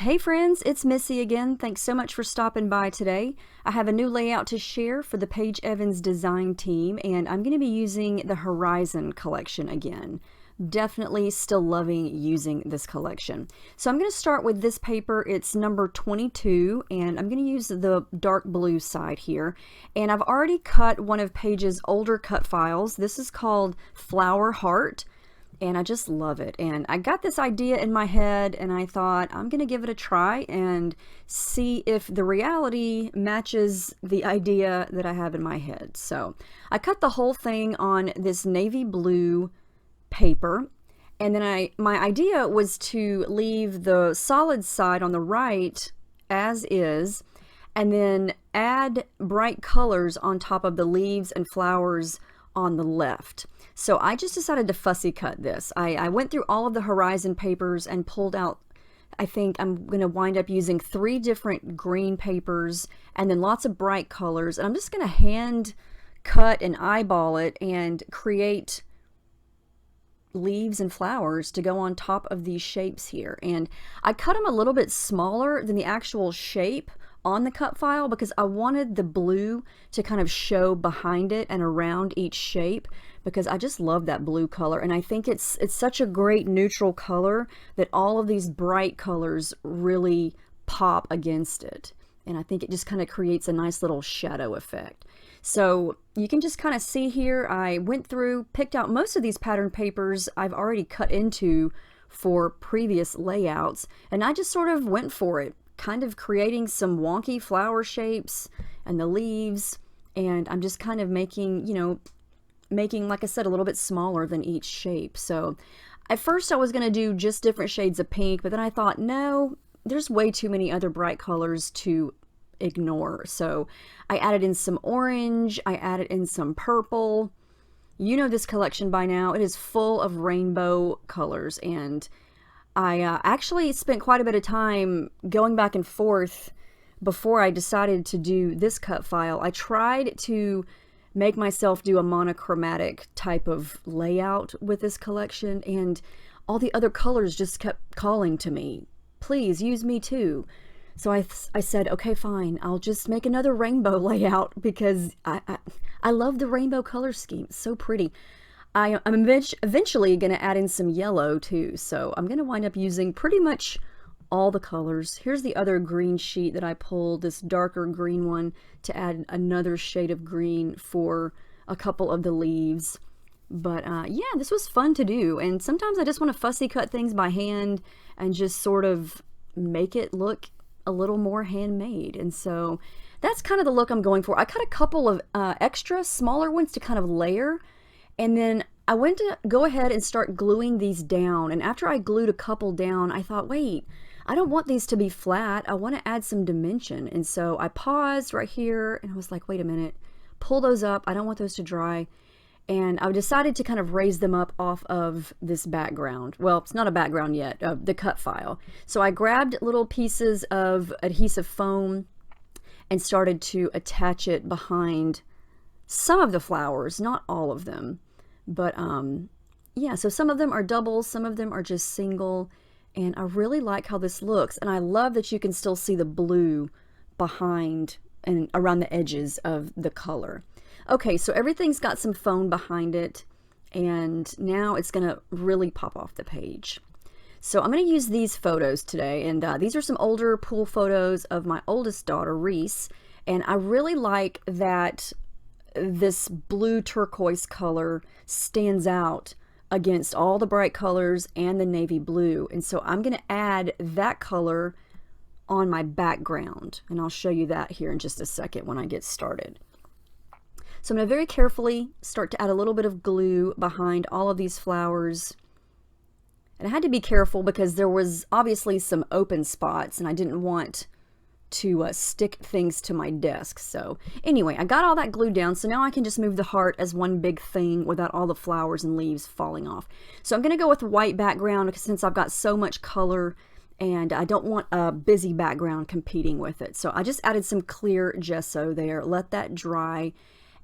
Hey friends, it's Missy again. Thanks so much for stopping by today. I have a new layout to share for the Paige Evans design team, and I'm going to be using the Horizon collection again. Definitely still loving using this collection. So I'm going to start with this paper. It's number 22, and I'm going to use the dark blue side here. And I've already cut one of Paige's older cut files. This is called Flower Heart. And I just love it. And I got this idea in my head and I thought I'm gonna give it a try and see if the reality matches the idea that I have in my head. So I cut the whole thing on this navy blue paper, and then my idea was to leave the solid side on the right as is, and then add bright colors on top of the leaves and flowers on the left. So I just decided to fussy cut this. I went through all of the Horizon papers and pulled out, I think I'm going to wind up using 3 different green papers and then lots of bright colors. And I'm just going to hand cut and eyeball it and create leaves and flowers to go on top of these shapes here. And I cut them a little bit smaller than the actual shape on the cut file because I wanted the blue to kind of show behind it and around each shape, because I just love that blue color, and I think it's such a great neutral color that all of these bright colors really pop against it, and I think it just kind of creates a nice little shadow effect. So you can just kind of see here, I went through, picked out most of these pattern papers I've already cut into for previous layouts, and I just sort of went for it, kind of creating some wonky flower shapes and the leaves, and I'm just kind of making, like I said, a little bit smaller than each shape. So at first I was going to do just different shades of pink, but then I thought, no, there's way too many other bright colors to ignore. So I added in some orange, I added in some purple. You know this collection by now. It is full of rainbow colors, and I actually spent quite a bit of time going back and forth before I decided to do this cut file. I tried to make myself do a monochromatic type of layout with this collection, and all the other colors just kept calling to me, please use me too. So I said, okay, fine, I'll just make another rainbow layout because I love the rainbow color scheme. It's so pretty. I'm eventually going to add in some yellow too, so I'm going to wind up using pretty much all the colors. Here's the other green sheet that I pulled, this darker green one, to add another shade of green for a couple of the leaves. But yeah, this was fun to do, and sometimes I just want to fussy cut things by hand and just sort of make it look a little more handmade. And so that's kind of the look I'm going for. I cut a couple of extra smaller ones to kind of layer, and then I went to go ahead and start gluing these down. And after I glued a couple down, I thought, wait, I don't want these to be flat. I want to add some dimension. And so I paused right here and I was like, wait a minute, pull those up. I don't want those to dry. And I decided to kind of raise them up off of this background. Well, it's not a background yet, the cut file. So I grabbed little pieces of adhesive foam and started to attach it behind some of the flowers, not all of them. But yeah, so some of them are doubles, some of them are just single, and I really like how this looks. And I love that you can still see the blue behind and around the edges of the color. Okay, so everything's got some foam behind it, and now it's gonna really pop off the page. So I'm gonna use these photos today, and these are some older pool photos of my oldest daughter, Reese, and I really like that this blue turquoise color stands out against all the bright colors and the navy blue, and so I'm going to add that color on my background, and I'll show you that here in just a second when I get started. So I'm going to very carefully start to add a little bit of glue behind all of these flowers, and I had to be careful because there was obviously some open spots and I didn't want to stick things to my desk. So anyway, I got all that glued down, so now I can just move the heart as one big thing without all the flowers and leaves falling off. So I'm going to go with white background since I've got so much color and I don't want a busy background competing with it. So I just added some clear gesso there, let that dry,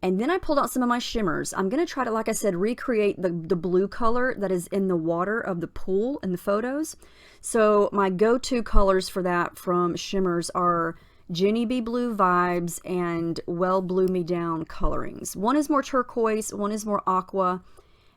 And then I pulled out some of my shimmers. I'm going to try to, like I said, recreate the blue color that is in the water of the pool in the photos. So my go-to colors for that from shimmers are Jenny B Blue Vibes and Well Blue Me Down colorings. One is more turquoise, one is more aqua,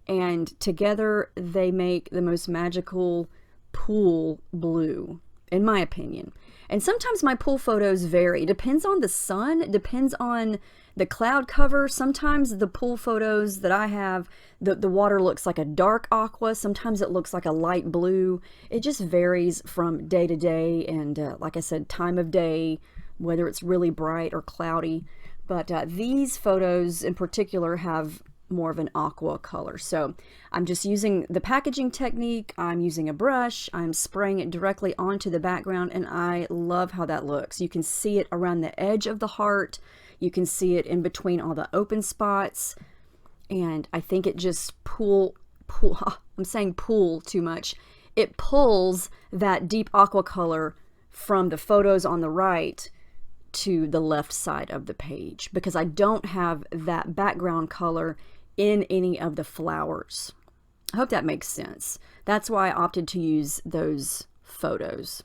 and together they make the most magical pool blue, in my opinion. And sometimes my pool photos vary. Depends on the sun, depends on the cloud cover. Sometimes the pool photos that I have, the water looks like a dark aqua. Sometimes it looks like a light blue. It just varies from day to day and like I said, time of day, whether it's really bright or cloudy. But these photos in particular have more of an aqua color. So I'm just using the packaging technique. I'm using a brush. I'm spraying it directly onto the background, and I love how that looks. You can see it around the edge of the heart. You can see it in between all the open spots. And I think it just I'm saying pool too much. It pulls that deep aqua color from the photos on the right to the left side of the page, because I don't have that background color in any of the flowers. I hope that makes sense. That's why I opted to use those photos.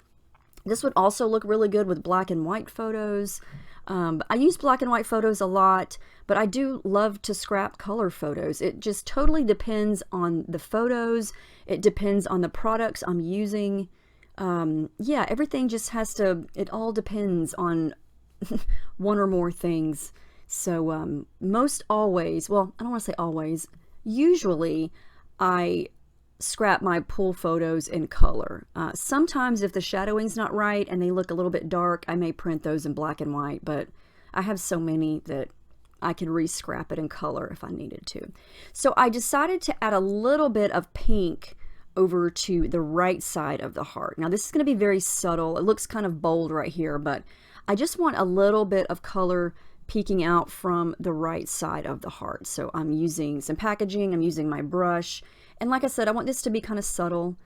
This would also look really good with black and white photos. I use black and white photos a lot, but I do love to scrap color photos. It just totally depends on the photos. It depends on the products I'm using. Yeah, everything just has to, it all depends on one or more things. So most always, well, I don't want to say always, usually I scrap my pool photos in color. Sometimes if the shadowing's not right and they look a little bit dark, I may print those in black and white, but I have so many that I could re-scrap it in color if I needed to. So I decided to add a little bit of pink over to the right side of the heart. Now this is going to be very subtle. It looks kind of bold right here, but I just want a little bit of color peeking out from the right side of the heart. So I'm using some packaging, I'm using my brush, and like I said, I want this to be kind of subtle,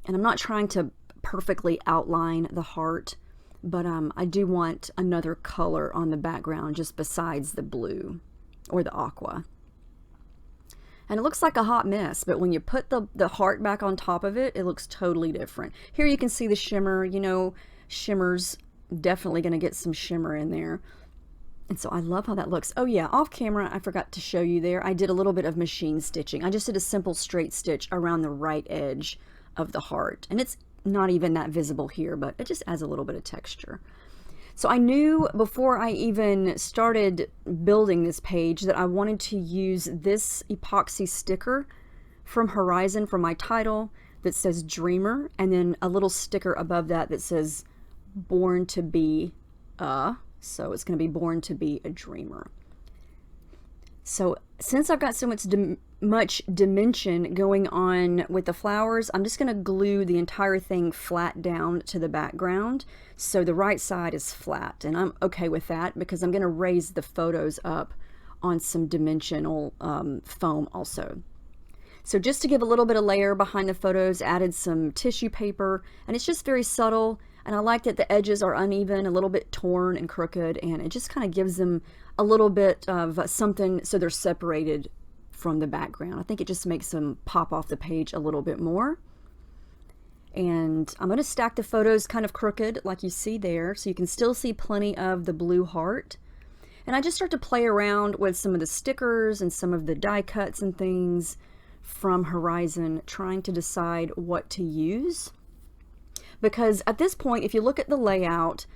and I'm not trying to perfectly outline the heart, but I do want another color on the background just besides the blue or the aqua. And it looks like a hot mess, but when you put the heart back on top of it, it looks totally different. Here you can see the shimmer. You know, shimmer's definitely going to get some shimmer in there. And so I love how that looks. Oh yeah, off camera, I forgot to show you there. I did a little bit of machine stitching. I just did a simple straight stitch around the right edge of the heart. And it's not even that visible here, but it just adds a little bit of texture. So I knew before I even started building this page that I wanted to use this epoxy sticker from Horizon for my title that says Dreamer, and then a little sticker above that that says Born to Be a. So it's going to be Born to Be a Dreamer. So since I've got so much dimension going on with the flowers, I'm just going to glue the entire thing flat down to the background. So the right side is flat, and I'm okay with that because I'm going to raise the photos up on some dimensional foam also. So just to give a little bit of layer behind the photos, added some tissue paper, and it's just very subtle. And I like that the edges are uneven, a little bit torn and crooked, and it just kind of gives them a little bit of something so they're separated from the background. I think it just makes them pop off the page a little bit more. And I'm going to stack the photos kind of crooked like you see there, so you can still see plenty of the blue heart. And I just start to play around with some of the stickers and some of the die cuts and things from Horizon, trying to decide what to use. Because at this point, if you look at the layout,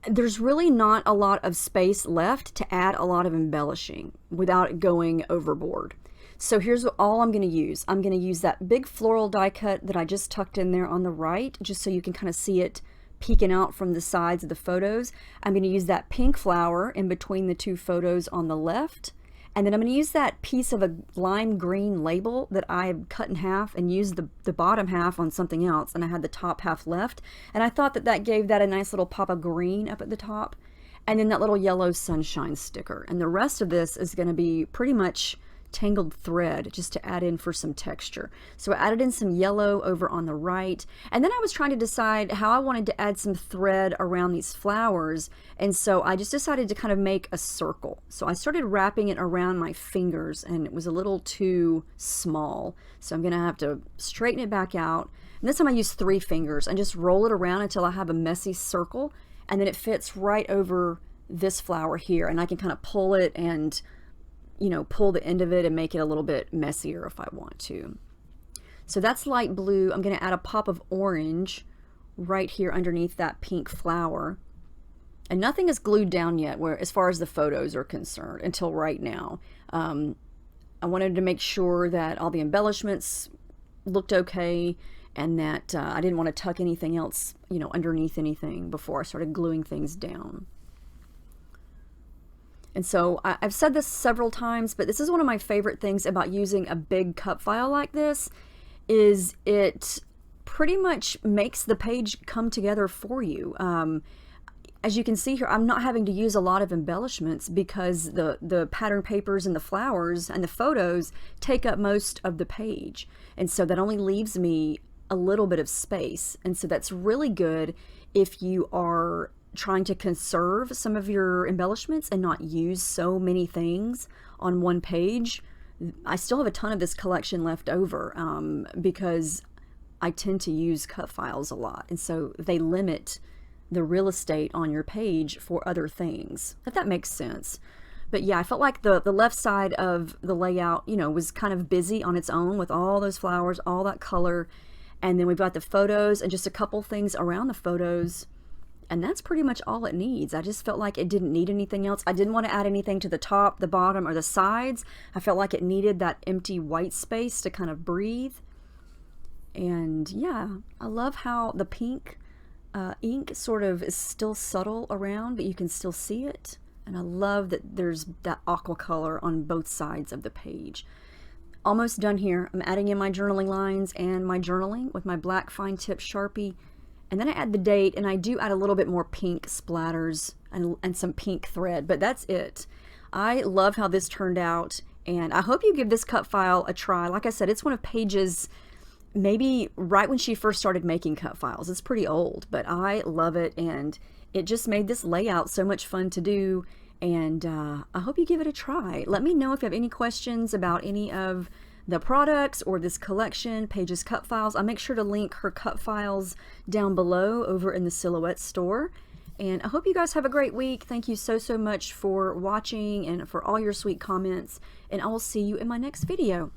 there's really not a lot of space left to add a lot of embellishing without going overboard. So here's all I'm going to use. I'm going to use that big floral die cut that I just tucked in there on the right, just so you can kind of see it peeking out from the sides of the photos. I'm going to use that pink flower in between the two photos on the left. And then I'm going to use that piece of a lime green label that I cut in half and used the bottom half on something else, and I had the top half left. And I thought that that gave that a nice little pop of green up at the top. And then that little yellow sunshine sticker. And the rest of this is going to be pretty much tangled thread just to add in for some texture. So I added in some yellow over on the right, and then I was trying to decide how I wanted to add some thread around these flowers, and so I just decided to kind of make a circle. So I started wrapping it around my fingers, and it was a little too small, so I'm gonna have to straighten it back out. And this time I used 3 fingers and just roll it around until I have a messy circle, and then it fits right over this flower here, and I can kind of pull it and, you know, pull the end of it and make it a little bit messier if I want to. So that's light blue. I'm going to add a pop of orange right here underneath that pink flower. And nothing is glued down yet as far as the photos are concerned until right now. I wanted to make sure that all the embellishments looked okay, and that I didn't want to tuck anything else, you know, underneath anything before I started gluing things down. And so I've said this several times, but this is one of my favorite things about using a big cut file like this, is it pretty much makes the page come together for you. As you can see here, I'm not having to use a lot of embellishments because the pattern papers and the flowers and the photos take up most of the page. And so that only leaves me a little bit of space. And so that's really good if you are trying to conserve some of your embellishments and not use so many things on one page. I still have a ton of this collection left over because I tend to use cut files a lot, and so they limit the real estate on your page for other things, if that makes sense. But yeah, I felt like the left side of the layout, you know, was kind of busy on its own with all those flowers, all that color, and then we've got the photos and just a couple things around the photos. And that's pretty much all it needs. I just felt like it didn't need anything else. I didn't want to add anything to the top, the bottom, or the sides. I felt like it needed that empty white space to kind of breathe. And yeah, I love how the pink ink sort of is still subtle around, but you can still see it. And I love that there's that aqua color on both sides of the page. Almost done here. I'm adding in my journaling lines and my journaling with my black fine tip Sharpie. And then I add the date, and I do add a little bit more pink splatters and some pink thread, but that's it. I love how this turned out, and I hope you give this cut file a try. Like I said, it's one of Paige's, maybe right when she first started making cut files. It's pretty old, but I love it, and it just made this layout so much fun to do, and I hope you give it a try. Let me know if you have any questions about any of the products or this collection, Paige's cut files. I'll make sure to link her cut files down below over in the Silhouette store. And I hope you guys have a great week. Thank you so much for watching and for all your sweet comments. And I will see you in my next video.